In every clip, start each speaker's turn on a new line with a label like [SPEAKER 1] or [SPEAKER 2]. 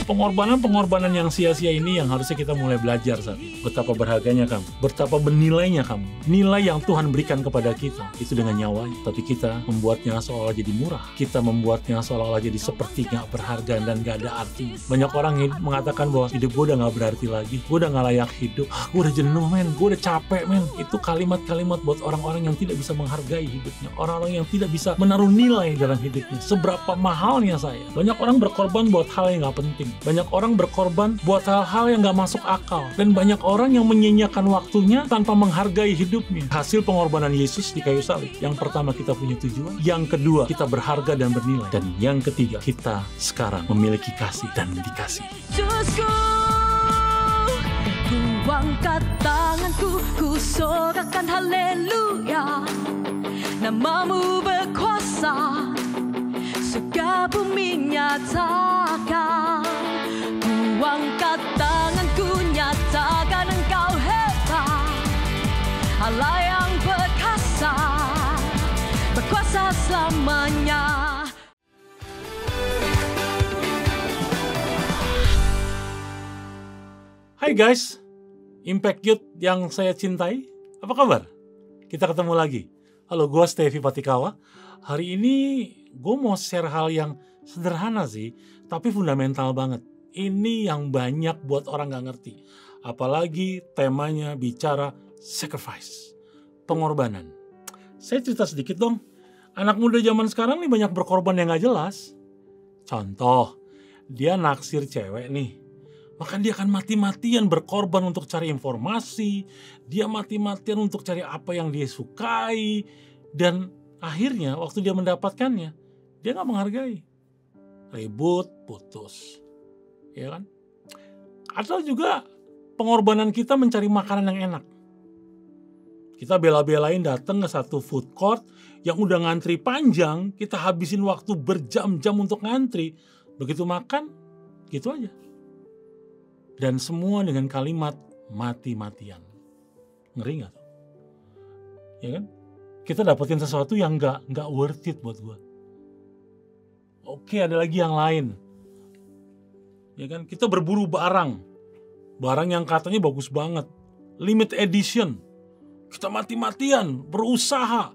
[SPEAKER 1] Pengorbanan-pengorbanan yang sia-sia ini yang harusnya kita mulai belajar saat ini. Betapa berharganya kamu, betapa bernilainya kamu. Nilai yang Tuhan berikan kepada kita itu dengan nyawa, tapi kita membuatnya seolah jadi murah. Kita membuatnya seolah-olah jadi seperti gak berharga dan gak ada arti. Banyak orang mengatakan bahwa hidup gue udah gak berarti lagi, gue udah gak layak hidup, gue udah jenuh men, gue udah capek men. Itu kalimat-kalimat buat orang-orang yang tidak bisa menghargai hidupnya, orang-orang yang tidak bisa menaruh nilai dalam hidupnya. Seberapa mahalnya saya. Banyak orang berkorban buat hal yang gak penting. Banyak orang berkorban buat hal-hal yang gak masuk akal. Dan banyak orang yang menyia-nyiakan waktunya tanpa menghargai hidupnya. Hasil pengorbanan Yesus di kayu salib. Yang pertama, kita punya tujuan. Yang kedua, kita berharga dan bernilai. Dan yang ketiga, kita sekarang memiliki kasih dan dikasih.
[SPEAKER 2] Ku angkat tanganku, ku sorakan haleluya. Namamu berkuasa, surga bumi nyatakan. Ku angkat tanganku, nyatakan engkau hebat, Allah yang perkasa, berkuasa selamanya.
[SPEAKER 1] Hai guys, Impact Youth yang saya cintai, apa kabar? Kita ketemu lagi. Halo, gue Stevie Patikawa. Hari ini gue mau share hal yang sederhana sih, tapi fundamental banget. Ini yang banyak buat orang gak ngerti. Apalagi temanya bicara sacrifice, pengorbanan. Saya cerita sedikit dong. Anak muda zaman sekarang nih banyak berkorban yang gak jelas. Contoh, dia naksir cewek nih. Maka dia akan mati-matian berkorban untuk cari informasi. Dia mati-matian untuk cari apa yang dia sukai. Dan akhirnya waktu dia mendapatkannya, dia gak menghargai. Ribut, putus. Ya kan? Atau juga pengorbanan kita mencari makanan yang enak. Kita bela-belain datang ke satu food court yang udah ngantri panjang. Kita habisin waktu berjam-jam untuk ngantri. Begitu makan, gitu aja. Dan semua dengan kalimat mati-matian. Ngeri gak tuh? Ya kan? Kita dapetin sesuatu yang gak worth it buat gue. Oke, ada lagi yang lain. Ya kan? Kita berburu barang. Barang yang katanya bagus banget. Limited edition. Kita mati-matian berusaha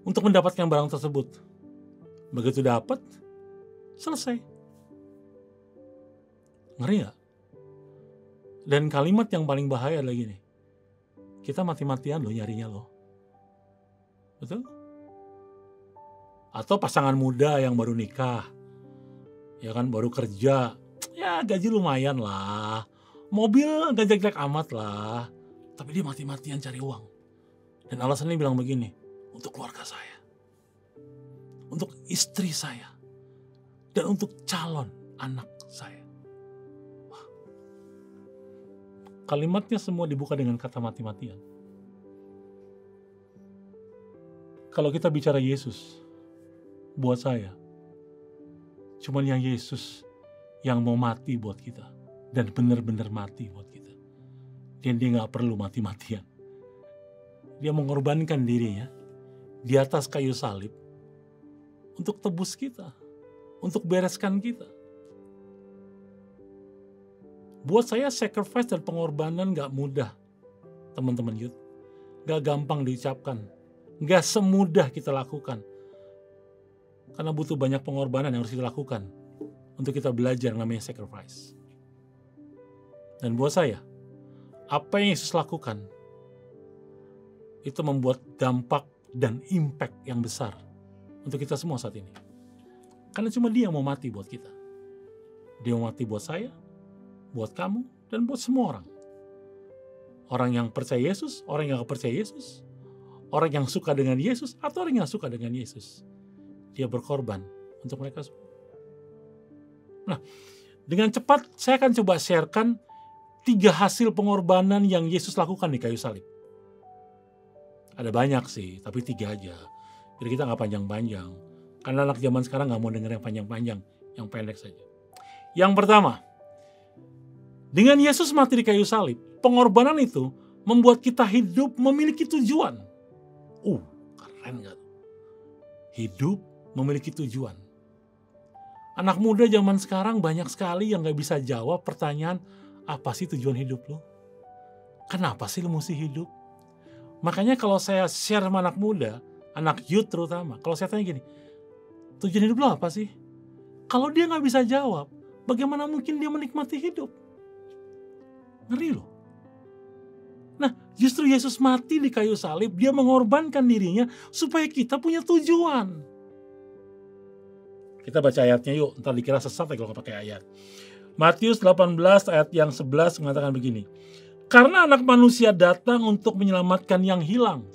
[SPEAKER 1] untuk mendapatkan barang tersebut. Begitu dapat, selesai. Ngeri gak? Dan kalimat yang paling bahaya adalah gini. Kita mati-matian loh nyarinya loh. Betul? Atau pasangan muda yang baru nikah. Ya kan, baru kerja. Ya gaji lumayan lah. Mobil gak jelek-jelek amat lah. Tapi dia mati-matian cari uang. Dan alasannya bilang begini. Untuk keluarga saya. Untuk istri saya. Dan untuk calon anak saya. Kalimatnya semua dibuka dengan kata mati-matian. Kalau kita bicara Yesus, buat saya, cuman yang Yesus yang mau mati buat kita. Dan benar-benar mati buat kita. Dan dia gak perlu mati-matian. Dia mengorbankan dirinya di atas kayu salib untuk tebus kita, untuk bereskan kita. Buat saya sacrifice dan pengorbanan gak mudah, teman-teman youth. Gak gampang diucapkan. Gak semudah kita lakukan. Karena butuh banyak pengorbanan yang harus kita lakukan untuk kita belajar namanya sacrifice. Dan buat saya, apa yang Yesus lakukan itu membuat dampak dan impact yang besar untuk kita semua saat ini. Karena cuma dia yang mau mati buat kita. Dia mau mati buat saya, buat kamu, dan buat semua orang. Orang yang percaya Yesus, orang yang gak percaya Yesus, orang yang suka dengan Yesus, atau orang yang suka dengan Yesus. Dia berkorban untuk mereka semua. Nah, dengan cepat saya akan coba sharekan 3 hasil pengorbanan yang Yesus lakukan di kayu salib. Ada banyak sih, tapi 3 aja. Jadi kita gak panjang-panjang. Karena anak zaman sekarang gak mau denger yang panjang-panjang, yang pendek saja. Yang pertama, dengan Yesus mati di kayu salib, pengorbanan itu membuat kita hidup memiliki tujuan. Keren gak? Hidup memiliki tujuan. Anak muda zaman sekarang banyak sekali yang gak bisa jawab pertanyaan, apa sih tujuan hidup lo? Kenapa sih lo mesti hidup? Makanya kalau saya share sama anak muda, anak youth terutama, kalau saya tanya gini, tujuan hidup lo apa sih? Kalau dia gak bisa jawab, bagaimana mungkin dia menikmati hidup? Ngeri loh. Nah, justru Yesus mati di kayu salib, dia mengorbankan dirinya supaya kita punya tujuan. Kita baca ayatnya yuk, ntar dikira sesat ya kalau nggak pakai ayat. Matius 18 ayat yang 11 mengatakan begini. Karena anak manusia datang untuk menyelamatkan yang hilang.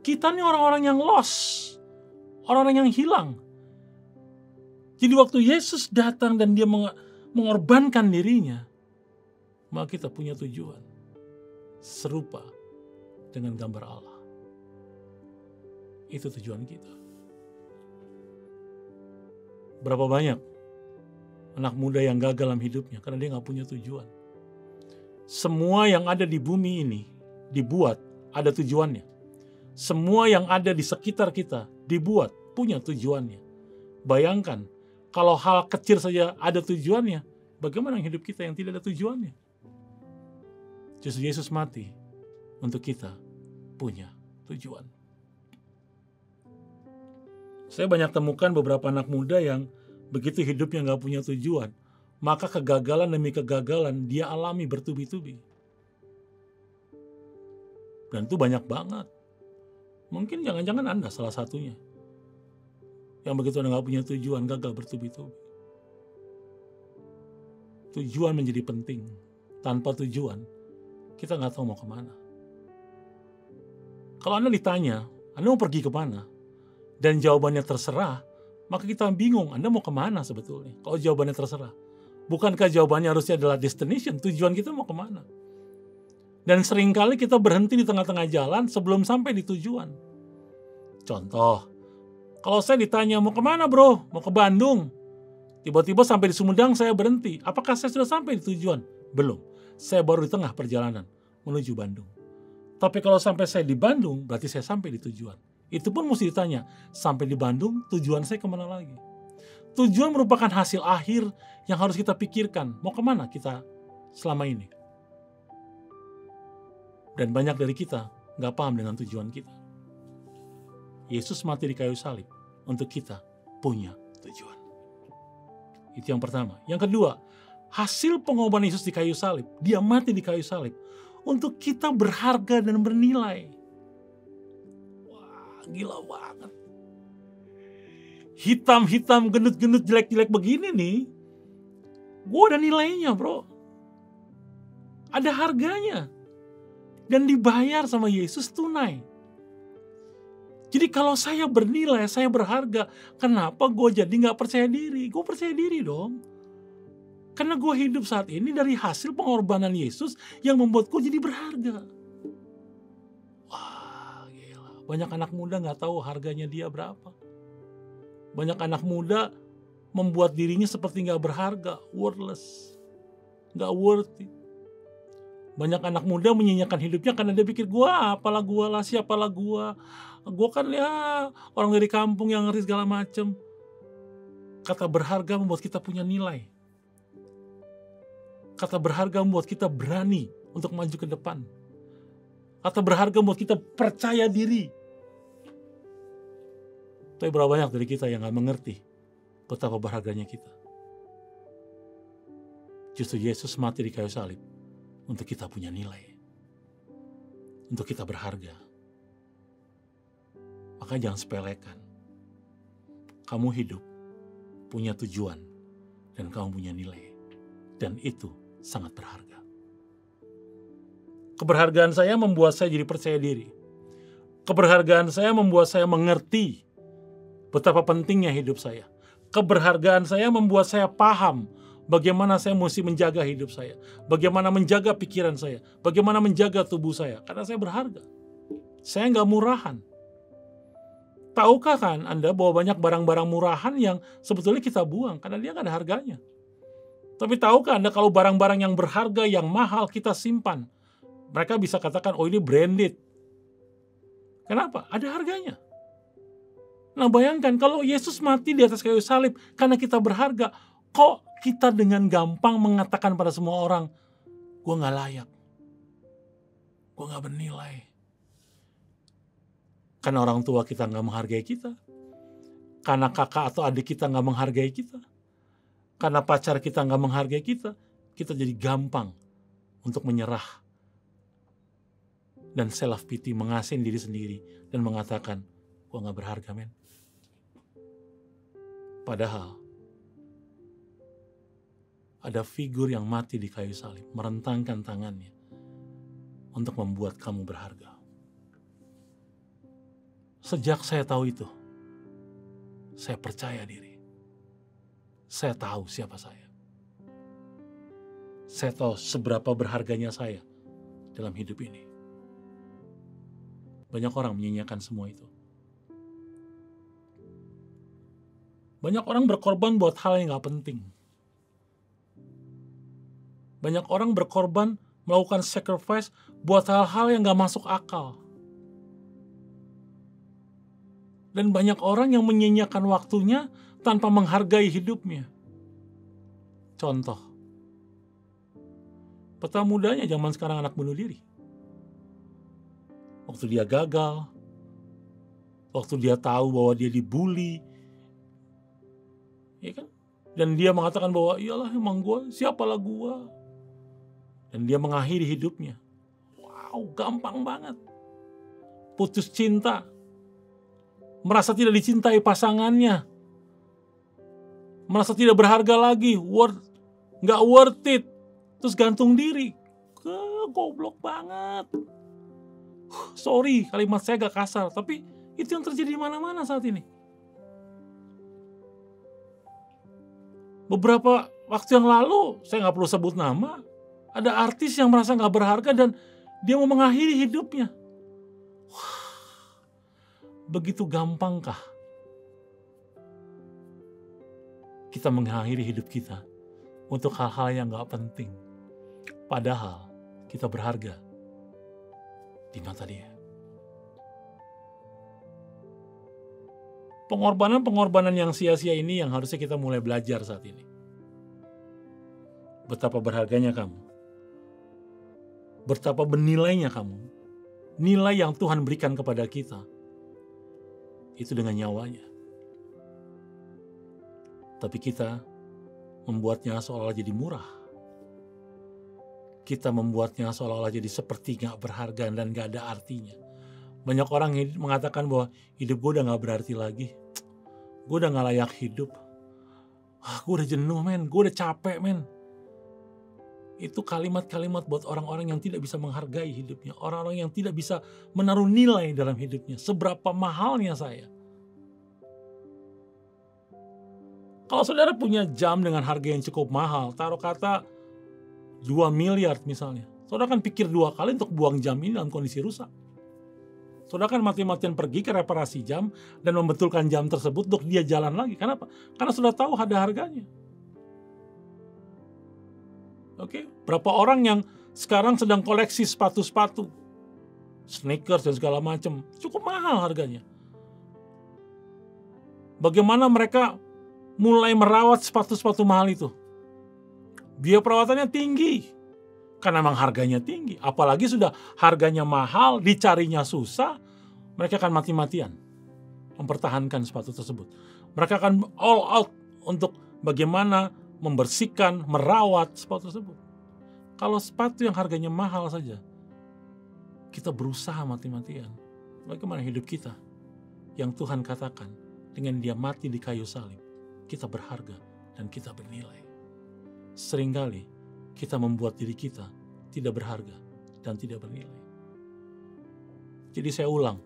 [SPEAKER 1] Kita nih orang-orang yang lost. Orang-orang yang hilang. Jadi waktu Yesus datang dan dia mengorbankan dirinya, maka kita punya tujuan. Serupa dengan gambar Allah. Itu tujuan kita. Berapa banyak anak muda yang gagal dalam hidupnya karena dia gak punya tujuan. Semua yang ada di bumi ini dibuat ada tujuannya. Semua yang ada di sekitar kita dibuat punya tujuannya. Bayangkan kalau hal kecil saja ada tujuannya, bagaimana hidup kita yang tidak ada tujuannya? Justru Yesus mati untuk kita punya tujuan. Saya banyak temukan beberapa anak muda yang begitu hidupnya gak punya tujuan, maka kegagalan demi kegagalan dia alami bertubi-tubi. Dan itu banyak banget. Mungkin jangan-jangan Anda salah satunya. Yang begitu Anda gak punya tujuan, gagal bertubi-tubi. Tujuan menjadi penting. Tanpa tujuan, kita gak tahu mau kemana. Kalau Anda ditanya, Anda mau pergi kemana? Dan jawabannya terserah, maka kita bingung, Anda mau kemana sebetulnya? Kalau jawabannya terserah. Bukankah jawabannya harusnya adalah destination, tujuan kita mau kemana? Dan seringkali kita berhenti di tengah-tengah jalan sebelum sampai di tujuan. Contoh, kalau saya ditanya, mau kemana bro? Mau ke Bandung. Tiba-tiba sampai di Sumedang saya berhenti. Apakah saya sudah sampai di tujuan? Belum. Saya baru di tengah perjalanan menuju Bandung. Tapi kalau sampai saya di Bandung, berarti saya sampai di tujuan. Itu pun mesti ditanya, sampai di Bandung tujuan saya kemana lagi? Tujuan merupakan hasil akhir yang harus kita pikirkan. Mau kemana kita selama ini? Dan banyak dari kita gak paham dengan tujuan kita. Yesus mati di kayu salib untuk kita punya tujuan. Itu yang pertama. Yang kedua, hasil pengorbanan Yesus di kayu salib, dia mati di kayu salib untuk kita berharga dan bernilai. Gila banget. Hitam-hitam, gendut-gendut, jelek-jelek begini nih, gue ada nilainya bro. Ada harganya. Dan dibayar sama Yesus tunai. Jadi kalau saya bernilai, saya berharga, kenapa gue jadi gak percaya diri? Gue percaya diri dong. Karena gue hidup saat ini dari hasil pengorbanan Yesus yang membuat gue jadi berharga. Banyak anak muda gak tahu harganya dia berapa. Banyak anak muda membuat dirinya seperti gak berharga, worthless, gak worthy. Banyak anak muda menyanyiakan hidupnya karena dia pikir, apalah gua lah, siapalah gua kan ya orang dari kampung yang ngerti segala macem. Kata berharga membuat kita punya nilai. Kata berharga membuat kita berani untuk maju ke depan. Kata berharga membuat kita percaya diri. Tapi berapa banyak dari kita yang gak mengerti betapa berharganya kita. Justru Yesus mati di kayu salib untuk kita punya nilai. Untuk kita berharga. Maka jangan sepelekan. Kamu hidup, punya tujuan, dan kamu punya nilai. Dan itu sangat berharga. Keberhargaan saya membuat saya jadi percaya diri. Keberhargaan saya membuat saya mengerti betapa pentingnya hidup saya. Keberhargaan saya membuat saya paham bagaimana saya mesti menjaga hidup saya. Bagaimana menjaga pikiran saya. Bagaimana menjaga tubuh saya. Karena saya berharga. Saya nggak murahan. Tahukah kan Anda bahwa banyak barang-barang murahan yang sebetulnya kita buang karena dia nggak ada harganya. Tapi tahukah Anda kalau barang-barang yang berharga, yang mahal kita simpan. Mereka bisa katakan, oh ini branded. Kenapa? Ada harganya. Nah bayangkan kalau Yesus mati di atas kayu salib karena kita berharga, kok kita dengan gampang mengatakan pada semua orang, gue gak layak, gue gak bernilai. Karena orang tua kita gak menghargai kita, karena kakak atau adik kita gak menghargai kita, karena pacar kita gak menghargai kita jadi gampang untuk menyerah dan self pity, mengasihani diri sendiri dan mengatakan, gue gak berharga men. Padahal ada figur yang mati di kayu salib, merentangkan tangannya untuk membuat kamu berharga. Sejak saya tahu itu, saya percaya diri. Saya tahu siapa saya. Saya tahu seberapa berharganya saya dalam hidup ini. Banyak orang menyanyiakan semua itu. Banyak orang berkorban buat hal yang gak penting. Banyak orang berkorban melakukan sacrifice buat hal-hal yang gak masuk akal. Dan banyak orang yang menyanyiakan waktunya tanpa menghargai hidupnya. Contoh, peta mudanya zaman sekarang anak bunuh diri. Waktu dia gagal, waktu dia tahu bahwa dia dibully, ya kan? Dan dia mengatakan bahwa iyalah emang gue, siapalah gue. Dan dia mengakhiri hidupnya. Wow, gampang banget. Putus cinta, merasa tidak dicintai pasangannya, merasa tidak berharga lagi, nggak worth it, terus gantung diri. Goblok banget. Sorry, kalimat saya agak kasar, tapi itu yang terjadi di mana-mana saat ini. Beberapa waktu yang lalu, saya nggak perlu sebut nama, ada artis yang merasa nggak berharga dan dia mau mengakhiri hidupnya. Wah, begitu gampangkah kita mengakhiri hidup kita untuk hal-hal yang nggak penting, padahal kita berharga di mata dia. Pengorbanan-pengorbanan yang sia-sia ini yang harusnya kita mulai belajar saat ini. Betapa berharganya kamu. Betapa bernilainya kamu. Nilai yang Tuhan berikan kepada kita, itu dengan nyawanya. Tapi kita membuatnya seolah-olah jadi murah. Kita membuatnya seolah-olah jadi seperti gak berharga dan gak ada artinya. Banyak orang mengatakan bahwa hidup gue udah gak berarti lagi. Gue udah gak layak hidup. Gue udah jenuh men, gue udah capek men. Itu kalimat-kalimat buat orang-orang yang tidak bisa menghargai hidupnya. Orang-orang yang tidak bisa menaruh nilai dalam hidupnya. Seberapa mahalnya saya. Kalau saudara punya jam dengan harga yang cukup mahal, taruh kata 2 miliar misalnya. Saudara kan pikir 2 kali untuk buang jam ini dalam kondisi rusak. Saudara kan mati-matian pergi ke reparasi jam dan membetulkan jam tersebut untuk dia jalan lagi. Kenapa? Karena sudah tahu ada harganya. Oke, berapa orang yang sekarang sedang koleksi sepatu-sepatu, sneakers dan segala macam, cukup mahal harganya. Bagaimana mereka mulai merawat sepatu-sepatu mahal itu? Biaya perawatannya tinggi. Karena memang harganya tinggi. Apalagi sudah harganya mahal, dicarinya susah, mereka akan mati-matian mempertahankan sepatu tersebut. Mereka akan all out untuk bagaimana membersihkan, merawat sepatu tersebut. Kalau sepatu yang harganya mahal saja, kita berusaha mati-matian. Bagaimana hidup kita yang Tuhan katakan dengan dia mati di kayu salib, kita berharga dan kita bernilai. Seringkali kita membuat diri kita tidak berharga dan tidak bernilai. Jadi saya ulang,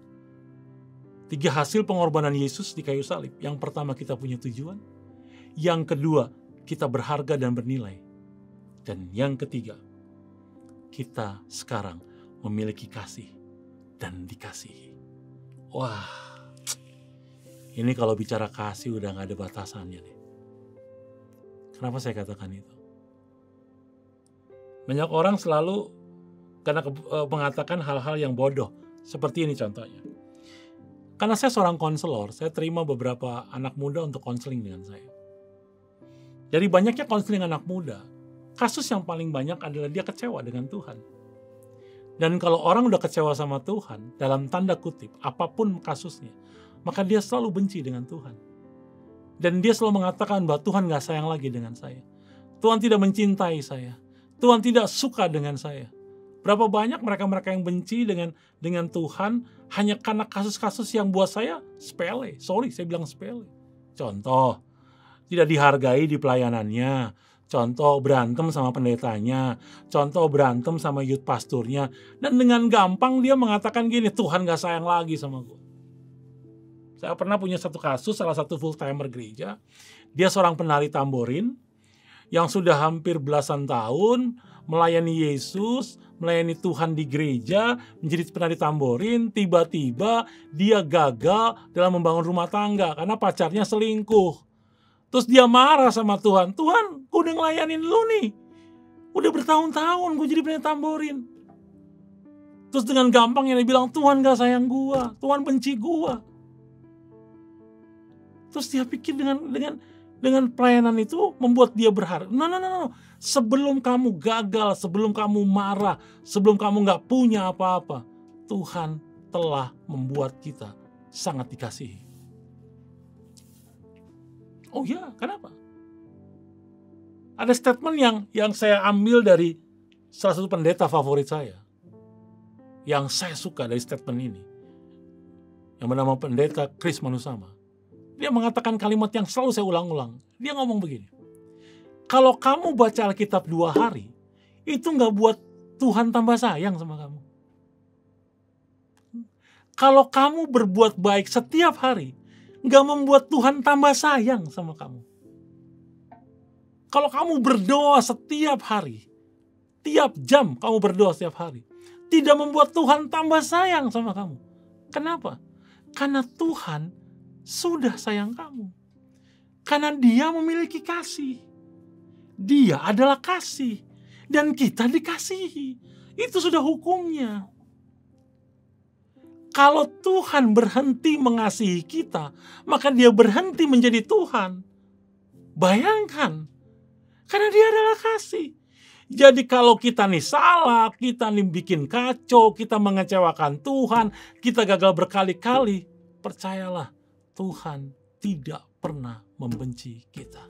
[SPEAKER 1] 3 hasil pengorbanan Yesus di kayu salib. Yang pertama, kita punya tujuan. Yang kedua, kita berharga dan bernilai. Dan yang ketiga, kita sekarang memiliki kasih dan dikasihi. Wah, ini kalau bicara kasih udah gak ada batasannya nih. Kenapa saya katakan itu? Banyak orang selalu karena mengatakan hal-hal yang bodoh. Seperti ini contohnya. Karena saya seorang konselor, saya terima beberapa anak muda untuk konseling dengan saya. Dari banyaknya konseling anak muda, kasus yang paling banyak adalah dia kecewa dengan Tuhan. Dan kalau orang udah kecewa sama Tuhan, dalam tanda kutip, apapun kasusnya, maka dia selalu benci dengan Tuhan. Dan dia selalu mengatakan bahwa Tuhan gak sayang lagi dengan saya. Tuhan tidak mencintai saya. Tuhan tidak suka dengan saya. Berapa banyak mereka-mereka yang benci dengan Tuhan hanya karena kasus-kasus yang buat saya sepele. Sorry, saya bilang sepele. Contoh, tidak dihargai di pelayanannya. Contoh, berantem sama pendetanya. Contoh, berantem sama youth pasturnya. Dan dengan gampang dia mengatakan gini, Tuhan gak sayang lagi sama gue. Saya pernah punya satu kasus, salah satu full-timer gereja. Dia seorang penari tamborin yang sudah hampir belasan tahun melayani Yesus, melayani Tuhan di gereja, menjadi penari tamborin. Tiba-tiba dia gagal dalam membangun rumah tangga karena pacarnya selingkuh. Terus dia marah sama Tuhan. Tuhan, gue udah ngelayanin lu nih. Udah bertahun-tahun gue jadi penari tamborin. Terus dengan gampangnya dia bilang, Tuhan gak sayang gue, Tuhan benci gue. Terus dia pikir dengan pelayanan itu membuat dia berharap. No. Sebelum kamu gagal, sebelum kamu marah, sebelum kamu gak punya apa-apa, Tuhan telah membuat kita sangat dikasihi. Oh ya, kenapa? Ada statement yang saya ambil dari salah satu pendeta favorit saya. Yang saya suka dari statement ini. Yang bernama pendeta Chris Manusama. Dia mengatakan kalimat yang selalu saya ulang-ulang. Dia ngomong begini. Kalau kamu baca Alkitab 2 hari, itu gak buat Tuhan tambah sayang sama kamu. Kalau kamu berbuat baik setiap hari, gak membuat Tuhan tambah sayang sama kamu. Kalau kamu berdoa setiap hari, tiap jam kamu berdoa setiap hari, tidak membuat Tuhan tambah sayang sama kamu. Kenapa? Karena Tuhan sudah sayang kamu. Karena Dia memiliki kasih. Dia adalah kasih. Dan kita dikasihi. Itu sudah hukumnya. Kalau Tuhan berhenti mengasihi kita, maka Dia berhenti menjadi Tuhan. Bayangkan. Karena Dia adalah kasih. Jadi kalau kita nih salah, kita nih bikin kacau, kita mengecewakan Tuhan, kita gagal berkali-kali, percayalah, Tuhan tidak pernah membenci kita.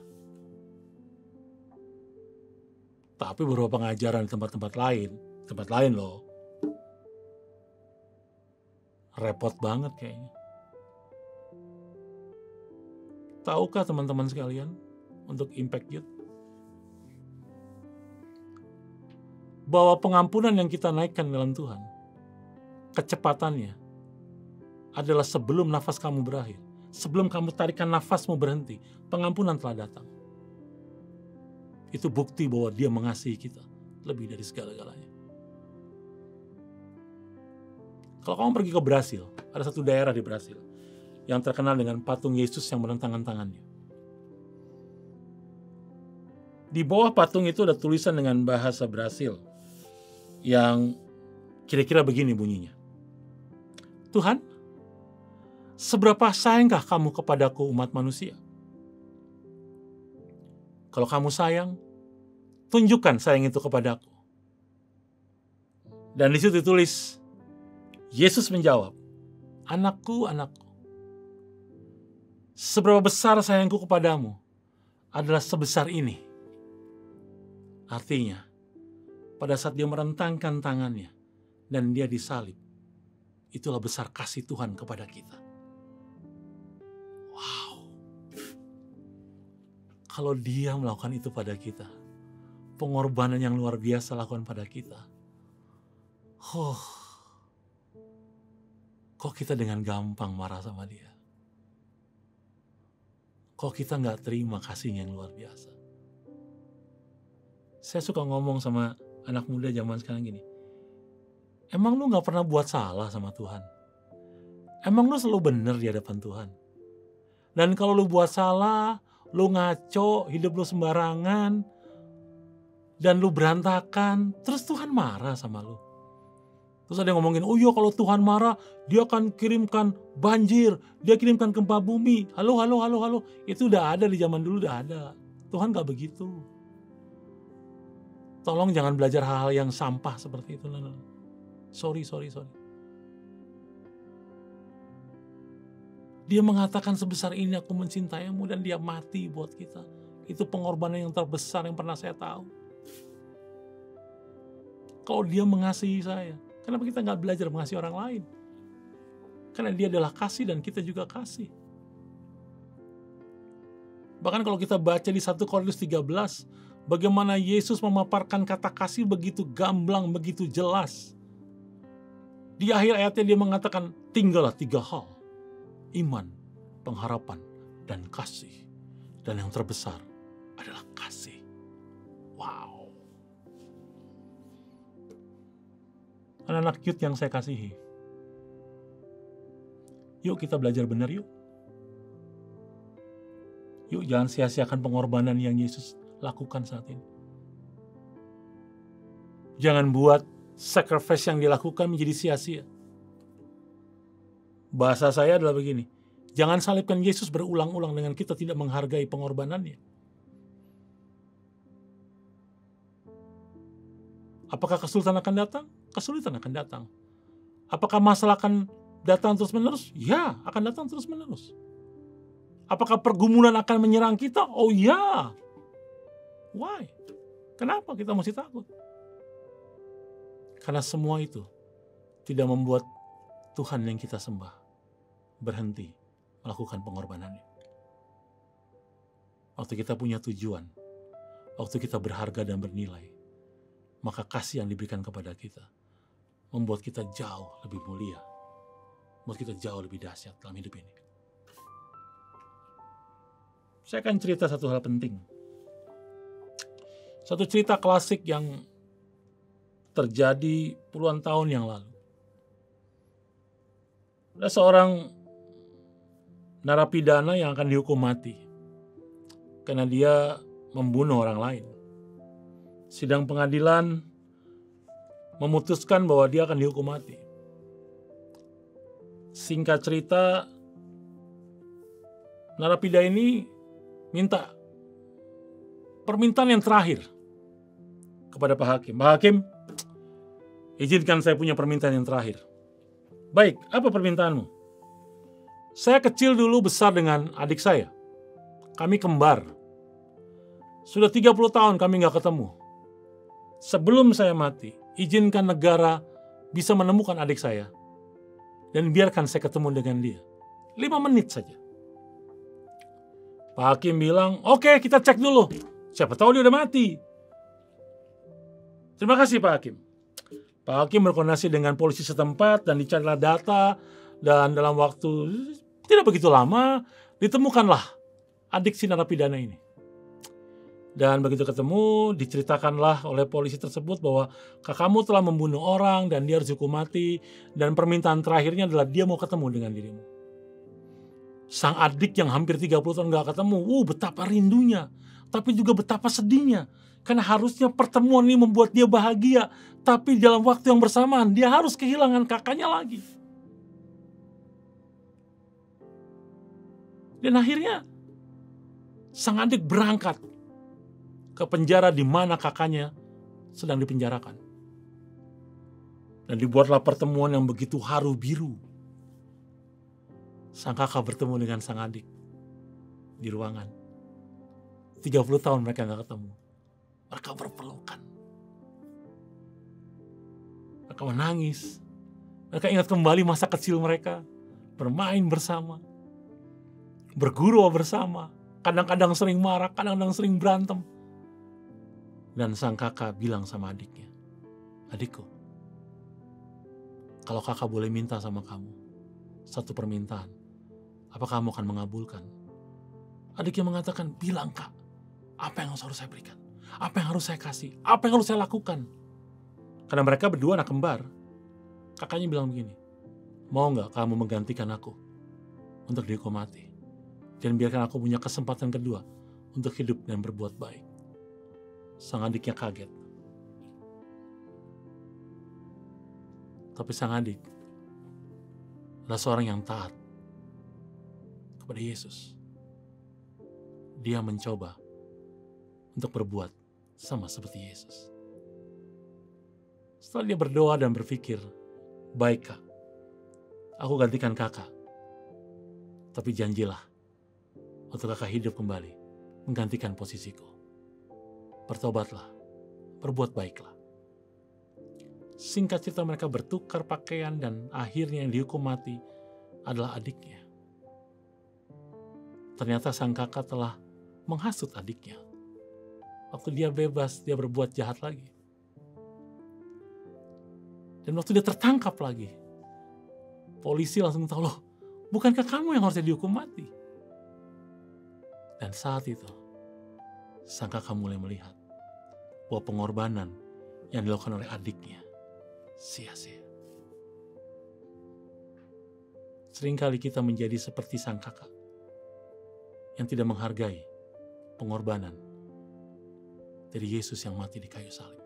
[SPEAKER 1] Tapi beberapa pengajaran di tempat lain loh, repot banget kayaknya. Tahukah teman-teman sekalian, untuk Impact Youth, bahwa pengampunan yang kita naikkan dalam Tuhan, kecepatannya adalah sebelum nafas kamu berakhir. Sebelum kamu tarikan nafasmu berhenti, pengampunan telah datang. Itu bukti bahwa Dia mengasihi kita lebih dari segala-galanya. Kalau kamu pergi ke Brasil, ada satu daerah di Brasil yang terkenal dengan patung Yesus yang merentangkan tangannya. Di bawah patung itu ada tulisan dengan bahasa Brasil yang kira-kira begini bunyinya. Tuhan, seberapa sayangkah kamu kepadaku umat manusia? Kalau kamu sayang, tunjukkan sayang itu kepadaku. Dan di situ ditulis, Yesus menjawab, anakku, seberapa besar sayangku kepadamu adalah sebesar ini. Artinya, pada saat Dia merentangkan tangannya dan Dia disalib, itulah besar kasih Tuhan kepada kita. Wow. Kalau Dia melakukan itu pada kita, pengorbanan yang luar biasa lakukan pada kita. Kok kita dengan gampang marah sama Dia? Kok kita gak terima kasihnya yang luar biasa? Saya suka ngomong sama anak muda zaman sekarang gini. Emang lu gak pernah buat salah sama Tuhan? Emang lu selalu benar di hadapan Tuhan? Dan kalau lu buat salah, lu ngaco, hidup lu sembarangan, dan lu berantakan, terus Tuhan marah sama lu. Terus ada yang ngomongin, oh iya kalau Tuhan marah, dia akan kirimkan banjir, dia kirimkan gempa bumi. Halo. Itu udah ada di zaman dulu, udah ada. Tuhan gak begitu. Tolong jangan belajar hal-hal yang sampah seperti itu. Sorry. Dia mengatakan sebesar ini aku mencintaimu dan dia mati buat kita. Itu pengorbanan yang terbesar yang pernah saya tahu. Kalau dia mengasihi saya, kenapa kita nggak belajar mengasihi orang lain? Karena dia adalah kasih dan kita juga kasih. Bahkan kalau kita baca di 1 Korintus 13, bagaimana Yesus memaparkan kata kasih begitu gamblang, begitu jelas. Di akhir ayatnya dia mengatakan, tinggallah 3 hal. Iman, pengharapan, dan kasih. Dan yang terbesar adalah kasih. Wow. Anak-anak cute yang saya kasihi. Yuk kita belajar benar yuk. Yuk jangan sia-siakan pengorbanan yang Yesus lakukan saat ini. Jangan buat sacrifice yang dilakukan menjadi sia-sia. Bahasa saya adalah begini. Jangan salibkan Yesus berulang-ulang dengan kita tidak menghargai pengorbanannya. Apakah kesulitan akan datang? Kesulitan akan datang. Apakah masalah akan datang terus-menerus? Ya, akan datang terus-menerus. Apakah pergumulan akan menyerang kita? Oh ya. Why? Kenapa kita mesti takut? Karena semua itu tidak membuat Tuhan yang kita sembah berhenti melakukan pengorbanannya. Waktu kita punya tujuan, waktu kita berharga dan bernilai, maka kasih yang diberikan kepada kita membuat kita jauh lebih mulia, membuat kita jauh lebih dahsyat dalam hidup ini. Saya akan cerita satu hal penting. Satu cerita klasik yang terjadi puluhan tahun yang lalu. Ada seorang narapidana yang akan dihukum mati karena dia membunuh orang lain. Sidang pengadilan memutuskan bahwa dia akan dihukum mati. Singkat cerita, narapidana ini minta permintaan yang terakhir kepada Pak Hakim. Pak Hakim, izinkan saya punya permintaan yang terakhir. Baik, apa permintaanmu? Saya kecil dulu besar dengan adik saya. Kami kembar. Sudah 30 tahun kami gak ketemu. Sebelum saya mati, izinkan negara bisa menemukan adik saya. Dan biarkan saya ketemu dengan dia. 5 menit saja. Pak Hakim bilang, oke, kita cek dulu. Siapa tahu dia udah mati. Terima kasih Pak Hakim. Pak Hakim berkoordinasi dengan polisi setempat dan dicarilah data. Dan dalam waktu tidak begitu lama, ditemukanlah adik si narapidana ini. Dan begitu ketemu, diceritakanlah oleh polisi tersebut bahwa kakakmu telah membunuh orang dan dia harus dihukum mati. Dan permintaan terakhirnya adalah dia mau ketemu dengan dirimu. Sang adik yang hampir 30 tahun gak ketemu, betapa rindunya. Tapi juga betapa sedihnya. Karena harusnya pertemuan ini membuat dia bahagia. Tapi dalam waktu yang bersamaan, dia harus kehilangan kakaknya lagi. Dan akhirnya, sang adik berangkat ke penjara di mana kakaknya sedang dipenjarakan. Dan dibuatlah pertemuan yang begitu haru biru. Sang kakak bertemu dengan sang adik di ruangan. 30 tahun mereka gak ketemu. Mereka berpelukan. Mereka menangis. Mereka ingat kembali masa kecil mereka. Bermain bersama. Bergurau bersama. Kadang-kadang sering marah, kadang-kadang sering berantem. Dan sang kakak bilang sama adiknya, adikku, kalau kakak boleh minta sama kamu satu permintaan, apa kamu akan mengabulkan? Adiknya mengatakan, bilang kak, apa yang harus saya berikan? Apa yang harus saya kasih? Apa yang harus saya lakukan? Karena mereka berdua anak kembar. Kakaknya bilang begini, mau gak kamu menggantikan aku untuk dihukum mati? Dan biarkan aku punya kesempatan kedua untuk hidup dan berbuat baik. Sang adiknya kaget. Tapi sang adik adalah seorang yang taat kepada Yesus. Dia mencoba untuk berbuat sama seperti Yesus. Setelah dia berdoa dan berpikir, baik Kak, aku gantikan kakak. Tapi janjilah waktu kakak hidup kembali menggantikan posisiku. Bertobatlah, berbuat baiklah. Singkat cerita mereka bertukar pakaian dan akhirnya yang dihukum mati adalah adiknya. Ternyata sang kakak telah menghasut adiknya. Waktu dia bebas, dia berbuat jahat lagi. Dan waktu dia tertangkap lagi, polisi langsung tahu, loh, bukankah kamu yang harusnya dihukum mati? Dan saat itu, sang kakak mulai melihat bahwa pengorbanan yang dilakukan oleh adiknya sia-sia. Seringkali kita menjadi seperti sang kakak yang tidak menghargai pengorbanan dari Yesus yang mati di kayu salib.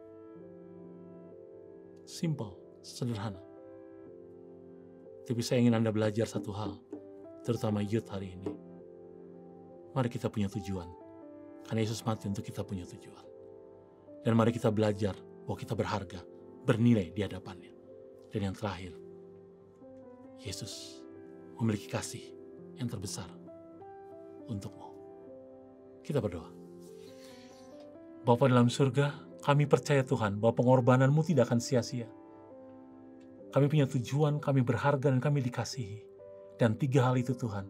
[SPEAKER 1] Simple, sederhana. Tapi saya ingin Anda belajar satu hal, terutama youth hari ini. Mari kita punya tujuan, karena Yesus mati untuk kita punya tujuan. Dan mari kita belajar bahwa kita berharga, bernilai di hadapannya. Dan yang terakhir, Yesus memiliki kasih yang terbesar untukmu. Kita berdoa. Bapa dalam surga, kami percaya Tuhan bahwa pengorbananmu tidak akan sia-sia. Kami punya tujuan, kami berharga dan kami dikasihi. Dan 3 hal itu Tuhan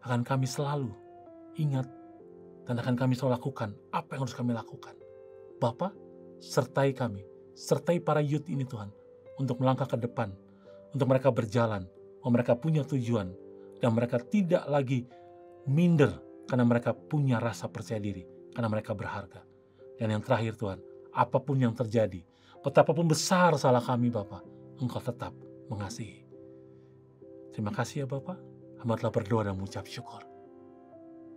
[SPEAKER 1] akan kami selalu ingat dan akan kami selalu lakukan apa yang harus kami lakukan. Bapa, sertai kami, sertai para youth ini Tuhan, untuk melangkah ke depan, untuk mereka berjalan, mereka punya tujuan, dan mereka tidak lagi minder karena mereka punya rasa percaya diri, karena mereka berharga. Dan yang terakhir Tuhan, apapun yang terjadi, betapapun besar salah kami Bapa, Engkau tetap mengasihi. Terima kasih ya Bapa, hamba telah berdoa dan mengucap syukur.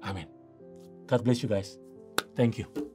[SPEAKER 1] Amin. God bless you guys. Thank you.